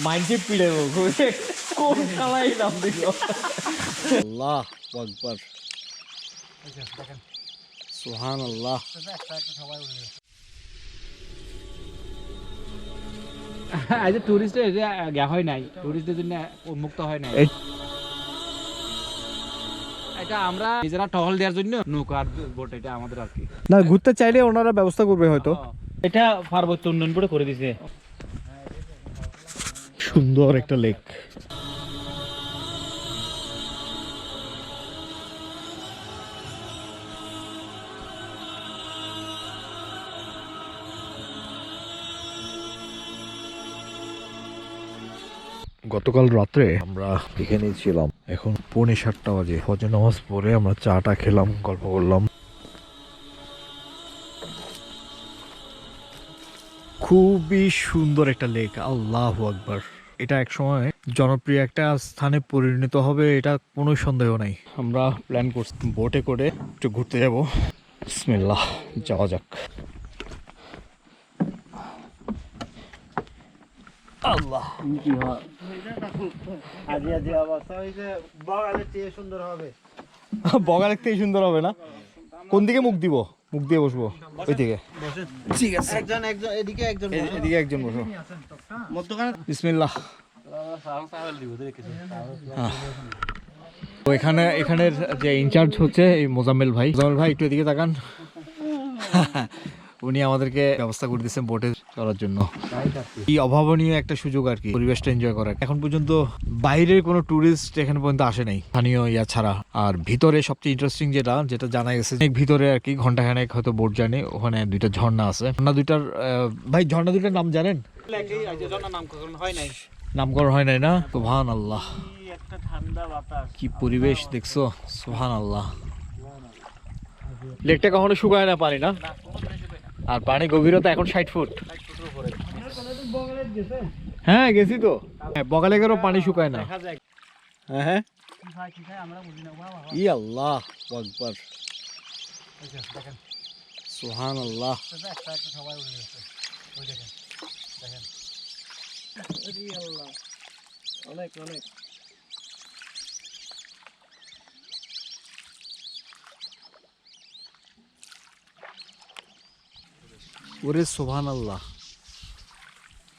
মাইন্ডে পিড়ে কোন কালাই নাম দিল আল্লাহ আকবার সুবহানাল্লাহ আজ টুরিস্টের গা হয় নাই টুরিস্টদের জন্য উন্মুক্ত হয় নাই এটা আমরা নিজেরা টহল দেওয়ার জন্য নৌকা বোট এটা আমাদের আর কি না ঘুরতে চাইলে ওনারা ব্যবস্থা করবে হয়তো এটা পার্বত্য উন্নয়ন বোর্ডে করে দিয়েছে সুন্দর একটা লেক গতকাল রাত্রে আমরা এখানে ছিলাম এখন 7:45 বাজে ফজর নামাজ পড়ে আমরা চাটা খেলাম গল্প করলাম খুবই সুন্দর একটা লেক আল্লাহু আকবার এটা একসময় জনপ্রিয় একটা স্থানে পরিণত হবে এটা কোনো সন্দেহ নাই আমরা প্ল্যান করছি বোটে করে একটু ঘুরতে যাব বিসমিল্লাহ যাওয়া যাক আল্লাহ কি হয় আজি আজি অবস্থা হইছে বগালের চেয়ে সুন্দর হবে বগালের থেকে সুন্দর হবে না কোন দিকে মুখ দিব মুখ দিয়ে বসবো ওই দিকে ঠিক আছে একজন একজন এদিকে একজন এদিকে একজন বসো মধ্যখানে বিসমিল্লাহ তো এখানের যে ইনচার্জ হচ্ছে এই মোজাম্মেল ভাই একটু এদিকে তাকান উনি আমাদেরকে ব্যবস্থা করে দিয়েছেন বোটে চলার জন্য এই অভাবনীয় একটা সুযোগ আর কি পরিবেশটা এনজয় করার এখন পর্যন্ত বাইরের কোনো টুরিস্ট এখানে পর্যন্ত আসে নাই স্থানীয় ইয়া ছাড়া আর ভিতরে সবচেয়ে ইন্টারেস্টিং যেটা জানা গেছে ভিতরে আর কি ঘন্টাখানেক হয়তো বোট জার্নি ওখানে দুইটা ঝর্ণা আছে ঝর্ণা দুইটার নাম জানেন নামকরণ হয় নাই না সুবহানাল্লাহ একটা ঠান্ডা বাতাস কি পরিবেশ দেখছো সুবহানাল্লাহ লেকটা কখনো শুকায় না পানি না আর পানি গভীরতা এখন 60 ফুট হ্যাঁ গেছি তো বগালে গেলেও পানি শুকায় না হ্যাঁ ই আল্লাহ আকবার সুবহানাল্লাহ অনেক অনেক ওরে সুবহানাল্লাহ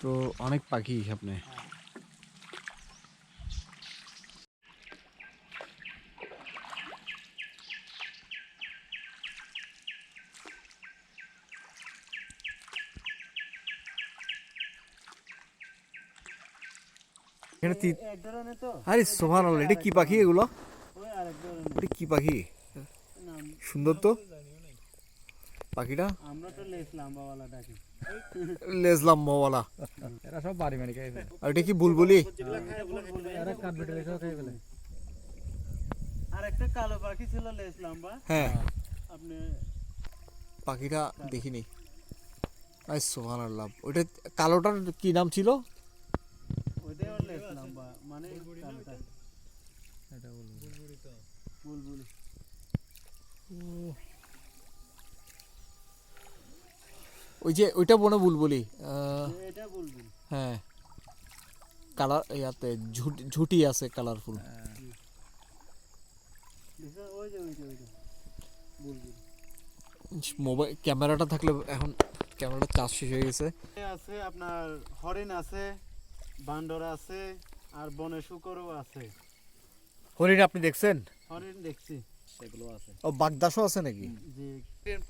তো অনেক পাখি সামনে আরে সুবহানাল্লাহ এটা কি পাখি এগুলো এটা কি পাখি সুন্দর তো পাখিটা আমরা তো লেসলাম্বাওয়ালা ডাকি লেজলাম্বাওয়ালা এরা সব বাড়ি মানে খাইছে আর এটা কি বুলবুলি এরা কাঠ বেটে রেখে খাই ফেলে আর একটা কালো পাখি ছিল লেসলাম্বা হ্যাঁ আপনি পাখিটা দেখিনি আই সুবহানাল্লাহ ওটা কালোটার কি নাম ছিল ওইটাও লেসলাম্বা মানে কালোটা এটা বুলবুলি তো বুলবুলি ওই যে ওইটা বনে বুলবুলি এটা বুলবুলি হ্যাঁ কালার ইয়াতে ঝুটি আছে কালারফুল ওই যে বুলবুলি মোবাইল ক্যামেরাটা থাকলে এখন ক্যামেরাটা চার্জ শেষ হয়ে গেছে আছে আপনার হরিণ আছে বান্দর আছে আর বনে শুকরও আছে হরিণ আপনি দেখছেন হরিণ দেখছি সেগুলো আছে ও বাগদাসও আছে নাকি যে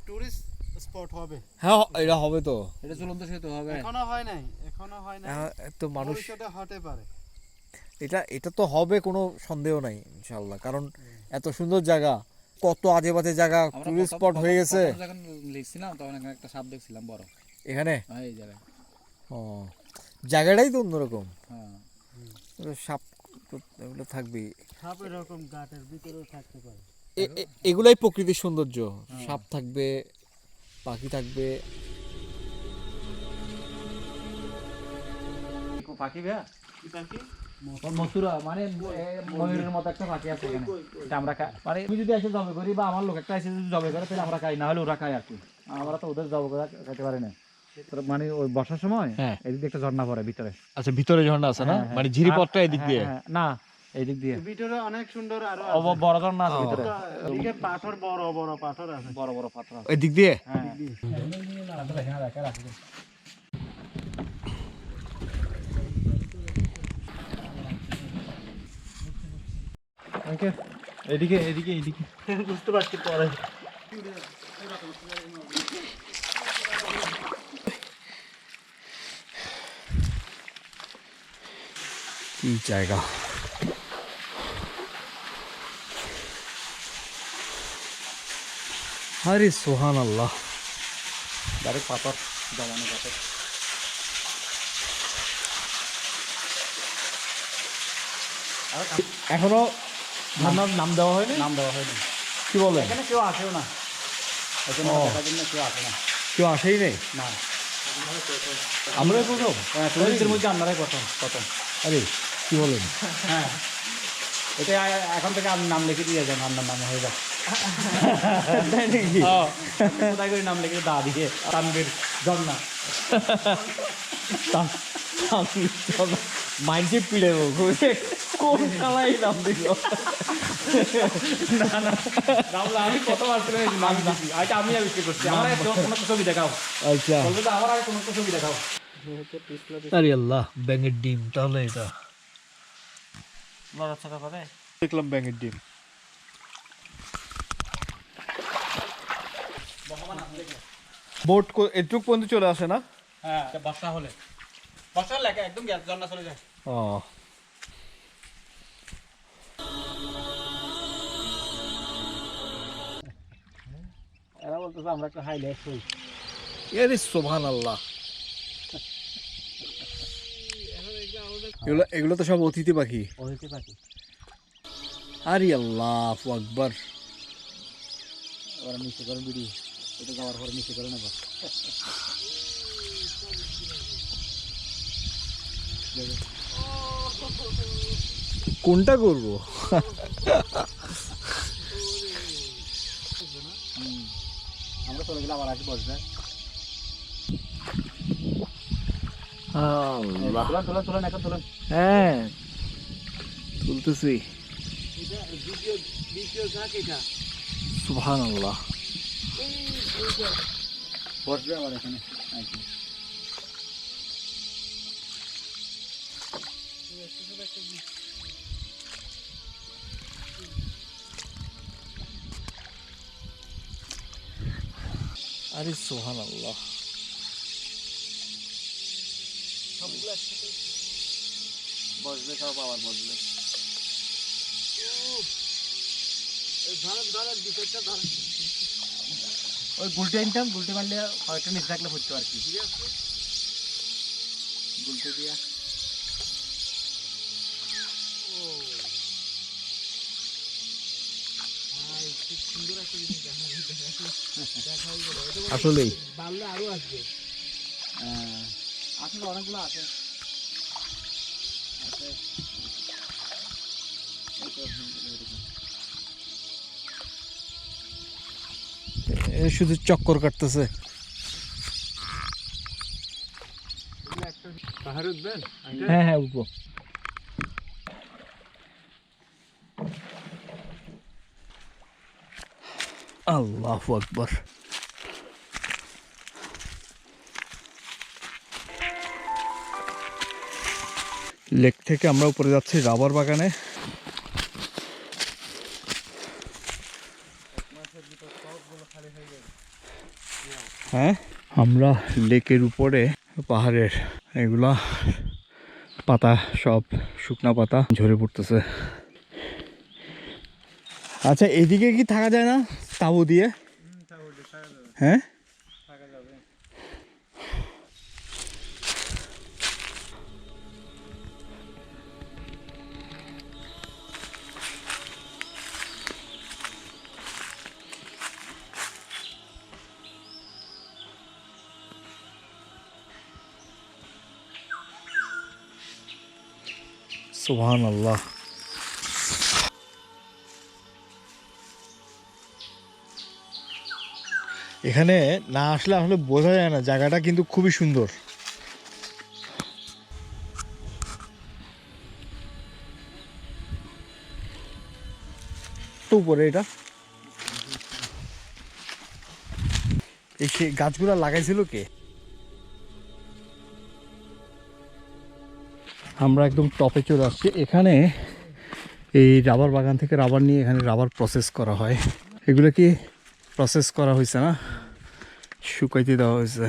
টুরিস্ট স্পট হবে হ্যাঁ এটা হবে তো এটা চলন্ত সেতু হবে এখনো হয় নাই তো মানুষ ভবিষ্যতে হতে পারে এটা তো হবে কোনো সন্দেহ নাই ইনশাআল্লাহ কারণ এত সুন্দর জায়গা কত আজে বাজে জায়গা টুরিস্ট স্পট হয়ে গেছে যখন লিখছিলাম তখন এখানে একটা সাপ দেখছিলাম বড় এখানে এই জায়গায় ও জায়গাটাই তো অন্যরকম হ্যাঁ সাপ এগুলো থাকবেই সাপ এরকম গাটের ভিতরেও থাকতে পারে এগুলাই প্রকৃতির সৌন্দর্য সাপ থাকবে পাখি থাকবে পাখি ভাইয়া কি পাখি মথুরা মানে ময়ূরের মতো একটা পাখি আছে এখানে এটা আমরা মানে আমি যদি এসে জবে করি বা আমার লোক একটা এসে যদি জবে করে তাহলে আমরা খাই না হলে ওরা খায় আর কি আমরা তো ওদের জবে করে খেতে পারি না মানে ওই বর্ষার সময় হ্যাঁ এদিক দিয়ে একটা ঝর্ণা পড়ে ভিতরে। আচ্ছা ভিতরে ঝর্ণা আছে না, মানে ঝিরিপথটা এদিক দিয়ে? না এইদিক দিয়ে ভিতরে অনেক সুন্দর আরো বড় ঝর্ণা আছে ভিতরে, এদিকে পাথর বড় বড় পাথর আছে, বড় বড় পাথর আছে এদিক দিয়ে। এদিকে এদিকে এদিকে বুঝতে পারছি পরে। কি জায়গা! আরে সোহান আল্লাহ, ডাইরেক্ট পাথর, জমানো পাথর। এখনো ঝর্ণার নাম দেওয়া হয়নি? নাম দেওয়া হয়নি। কি বলেন? এখানে কেউ আসেও না, এখানে দেখার জন্য কেউ আসে না। কেউ আসেই নেই? না, আমরাই প্রথম। টুরিস্টদের মধ্যে আপনারাই প্রথম। আরে কি বলেন! হ্যাঁ, এটা এখন থেকে আপনি নাম লিখে দিয়ে যান, আপনার নাম হয়ে যাক। তাই নাকি? কোথায় করে নাম লিখে দা দিয়ে তানভীর ঝর্ণা। মাইন্ডে পিড়ে কোন কালাই নাম দিল? না না, আমি কত আসলে নাম দিচ্ছি, আচ্ছা আমি আবিষ্কার করছি। আমার কোনো ছবি দেখাও। আচ্ছা, বলবে তো আমার আগে কোনো ছবি দেখাও। আরে আল্লাহ, ব্যাঙের ডিম। তাহলে এটা দেখলাম ব্যাঙের ডিম। বোট এটুক পর্যন্ত চলে আসে না? হ্যাঁ, বর্ষা হলে লেখা একদম ঝর্ণা চলে যায়। ও, এরা বলতেছে আমরা একটা হাইলাইট হই। আরে সুবহান আল্লাহ, এগুলো তো সব অতিথি পাখি। অতিথি পাখি। আরে আল্লাহু আকবার। ওরা নিচে করে বিড়ি, এটা যাওয়ার পরে নিচে করে নেব। কোনটা করব? আমরা চলে গেলে আবার আসি বসবে। আল্লাহ, তোলেন এখন তোলেন। হ্যাঁ তুলতেছি। সুবহান আল্লাহ। বসবে আবার এখানে। আরে সুবহান আল্লাহ। বসবে সব, আবার বসবে। ওই গুলটে আনতাম, গুলটে মারলে কয়েকটা নিচে থাকলে ফুটতো আর কি। গুলটে দিয়া আসলেই আরো আসবে। আসলে অনেকগুলো আছে। শুধু চক্কর কাটতেছে। পাহাড়ে উঠবেন? হ্যাঁ হ্যাঁ উঠবো। আল্লাহু আকবার। লেক থেকে আমরা উপরে যাচ্ছি রাবার বাগানে। হ্যাঁ, আমরা লেকের উপরে পাহাড়ের এগুলা পাতা, সব শুকনা পাতা ঝরে পড়তেছে। আচ্ছা, এদিকে কি থাকা যায় না তাঁবু দিয়ে? হ্যাঁ, সুবহানাল্লাহ। এখানে না আসলে আসলে বোঝা যায় না, জায়গাটা কিন্তু খুবই সুন্দর। তো উপরে এটা এই গাছগুলা লাগাইছিল কে? আমরা একদম টপে চলে আসছি। এখানে এই রাবার বাগান থেকে রাবার নিয়ে এখানে রাবার প্রসেস করা হয়। এগুলো কি প্রসেস করা হয়েছে না, শুকাইতে দেওয়া হয়েছে।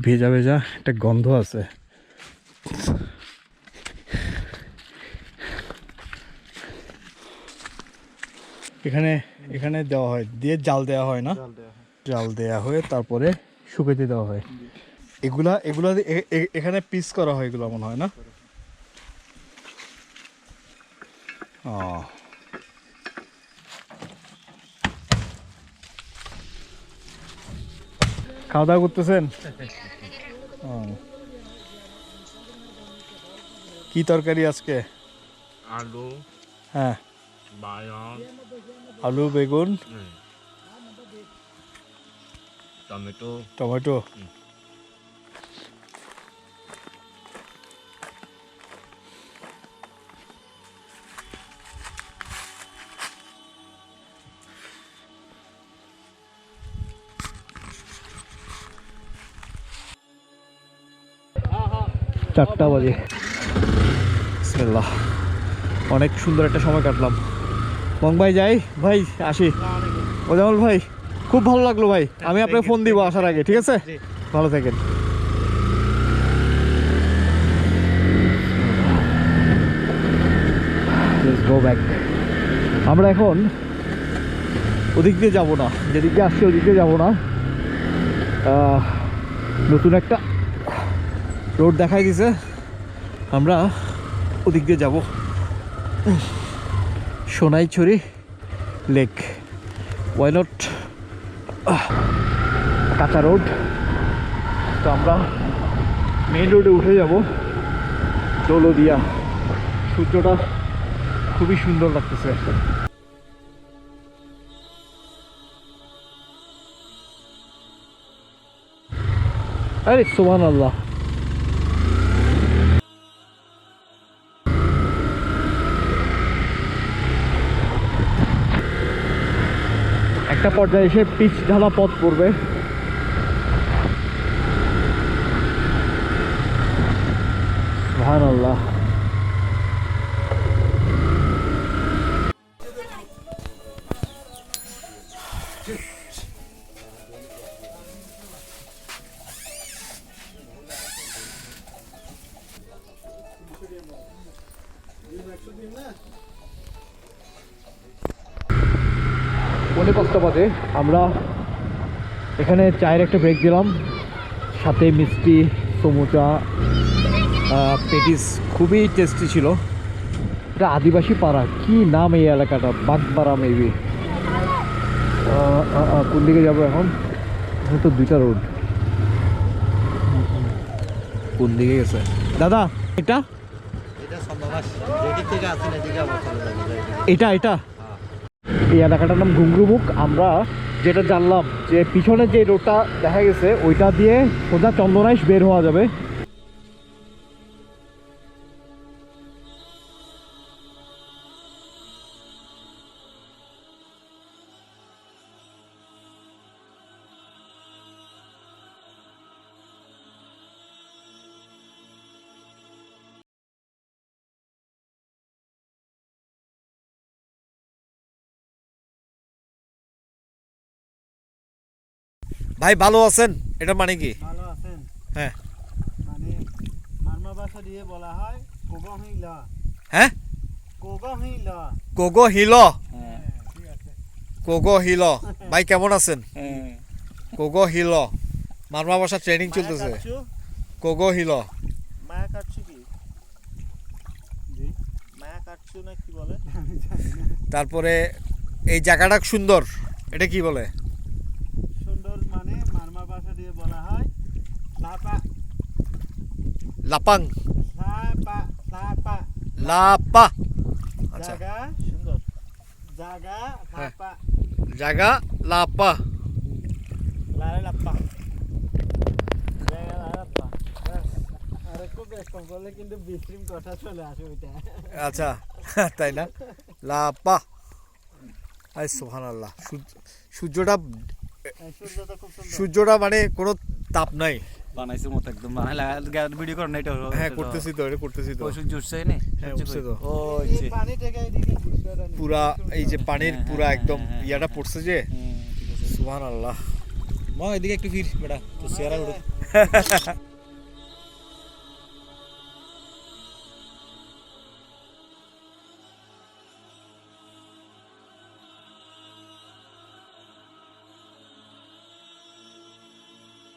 ভেজা ভেজা একটা গন্ধ আছে। এখানে এখানে দেওয়া হয়, দিয়ে জাল দেওয়া হয় না, জাল দেওয়া হয়ে তারপরে শুকাইতে দেওয়া হয়। এগুলা এগুলা এখানে পিস করা হয়, এগুলো মনে হয় না? খাওয়া দাওয়া করতেছেন? কি তরকারি আজকে? আলু, হ্যাঁ, বায়ন, আলু, বেগুন, টমেটো। টমেটো। চারটা বাজে। বিসমিল্লাহ। অনেক সুন্দর একটা সময় কাটলাম। মং ভাই যাই, ভাই আসি। ওজামল ভাই খুব ভালো লাগলো ভাই, আমি আপনাকে ফোন দিব আসার আগে, ঠিক আছে? ভালো থাকেন। আমরা এখন ওদিক দিয়ে যাবো না, যেদিক দিয়ে আসছি ওদিক দিয়ে যাবো না। নতুন একটা রোড দেখাই দিছে, আমরা ওদিক দিয়ে যাব। সোনাইছড়ি লেক, ওয়াই নট, কাঁচা রোড। তো আমরা মেইন রোডে উঠে যাব, দৌলদিয়া। সূর্যটা খুবই সুন্দর লাগতেছে। আরে সুবহানাল্লাহ। একটা পর্যায়ে এসে পিচ ঢালা পথ পড়বে। সুবহানাল্লাহ। পৌনে 5টা বাজে। আমরা এখানে চায়ের একটা ব্রেক দিলাম, সাথে মিষ্টি, সমুচা, পেটিস খুবই টেস্টি ছিল। এটা আদিবাসী পাড়া, কি নাম এই এলাকাটা? বাগপাড়া মেবি। কোন দিকে যাবো এখন? এখানে তো 2টা রোড, কোন দিকে গেছে দাদা? এটা এটা এটা এই এলাকাটার নাম ঘুংরুমুখ। আমরা যেটা জানলাম যে পিছনে যে রোডটা দেখা গেছে ওইটা দিয়ে সোজা চন্দনাইশ বের হওয়া যাবে। ভাই ভালো আছেন? এটা মানে কি? ভালো আছেন? হ্যাঁ, মানে মারমা ভাষা দিয়ে বলা হয় কোগো হিলা। হ্যাঁ, কোগো হিলা। কোগো হিল। ঠিক আছে। কোগো হিল। ভাই কেমন আছেন? কোগো হিল মারমা ভাষা ট্রেনিং চলতেছে। কোগো হিল মায়া কাটছু কি? জি, মায়া কাটছু না কি বলে? তারপরে এই জায়গাটা সুন্দর, এটা কি বলে? সুন্দর মানে মারমা ভাষা দিয়ে বলা হয় লাপা। লাপাং। লাপা লাপা। লাপা। আচ্ছা, জায়গা সুন্দর। জাগা লাপা জাগা লাপা লারে লাপা জাগা লারে লাপা আরে খুব বেশ কম করলে কিন্তু বিস্ট্রিম কথা চলে আসে ওইটা আচ্ছা তাই না লাপা আই সুবহানাল্লাহ সূর্যটা সূর্যটা খুব সুন্দর সূর্যটা মানে কোনো তাপ নাই বানাইছে মত একদম বানাইলা ভিডিও কর না এটা হ্যাঁ করতেছি তো সূর্য উঠছে না হ্যাঁ উঠছে তো ও এই পানি থেকে এইদিকে দৃশ্যটা নেই পুরা এই যে পানির পুরা একদম ইয়াটা পড়ছে যে ঠিক আছে সুবহানাল্লাহ মা এদিকে একটু ফির বেটা তো চেহারা উঠো